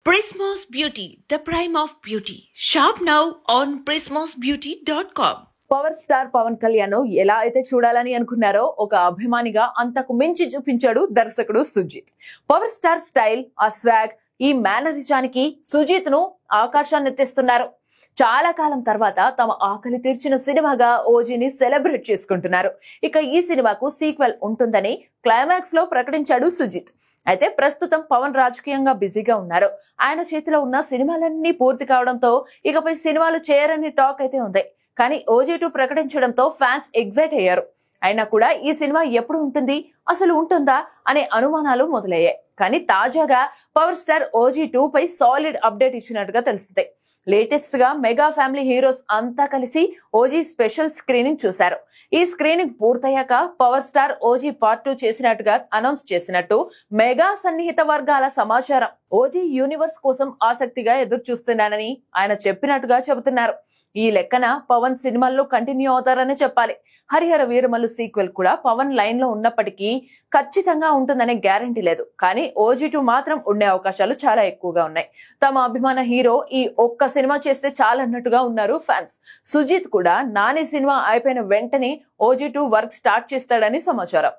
Prismos Beauty, the prime of beauty. Shop now on prismosbeauty.com. Power star Pawan Kalyan ఎలా అయితే చూడాలని అనుకున్నారో ఒక అభిమానిగా అంతకు మించి చూపించాడు దర్శకుడు సుజిత్. పవర్ స్టార్ స్టైల్, ఆ స్వాగ్, ఈ మేనరిజానికి సుజిత్ ను ఆకాశాన్ని ఎత్తిస్తున్నారు. చాలా కాలం తర్వాత తమ ఆకలి తీర్చిన సినిమాగా ఓజీని సెలబ్రేట్ చేసుకుంటున్నారు. ఇక ఈ సినిమాకు సీక్వెల్ ఉంటుందని క్లైమాక్స్ లో ప్రకటించాడు సుజిత్. అయితే ప్రస్తుతం పవన్ రాజకీయంగా బిజీగా ఉన్నారు. ఆయన చేతిలో ఉన్న సినిమాలన్నీ పూర్తి కావడంతో ఇకపై సినిమాలు చేయరని టాక్ అయితే ఉంది. కానీ OG2 ప్రకటించడంతో ఫ్యాన్స్ ఎగ్జైట్ అయ్యారు. అయినా కూడా ఈ సినిమా ఎప్పుడు ఉంటుంది, అసలు ఉంటుందా అనే అనుమానాలు మొదలయ్యాయి. కానీ తాజాగా పవర్ స్టార్ OG2 పై సాలిడ్ అప్డేట్ ఇచ్చినట్టుగా తెలిసింది. లేటెస్ట్ గా మెగా ఫ్యామిలీ హీరోస్ అంతా కలిసి OG స్పెషల్ స్క్రీనింగ్ చూశారు. ఈ స్క్రీనింగ్ పూర్తయ్యాక పవర్ స్టార్ OG పార్ట్ 2 చేసినట్టుగా అనౌన్స్ చేసినట్టు మెగా సన్నిహిత వర్గాల సమాచారం. OG యూనివర్స్ కోసం ఆసక్తిగా ఎదురు చూస్తున్నానని ఆయన చెప్పినట్టుగా చెబుతున్నారు. ఈ లెక్కన పవన్ సినిమాల్లో కంటిన్యూ అవుతారని చెప్పాలి. హరిహర వీరమల్లు సీక్వెల్ కూడా పవన్ లైన్ లో ఉన్నప్పటికీ ఖచ్చితంగా ఉంటుందనే గ్యారంటీ లేదు. కానీ OG2 మాత్రం ఉండే అవకాశాలు చాలా ఎక్కువగా ఉన్నాయి. తమ అభిమాన హీరో ఈ ఒక్క సినిమా చేస్తే చాలన్నట్టుగా ఉన్నారు ఫ్యాన్స్. సుజిత్ కూడా నాని సినిమా అయిపోయిన వెంటనే OG2 వర్క్ స్టార్ట్ చేస్తాడని సమాచారం.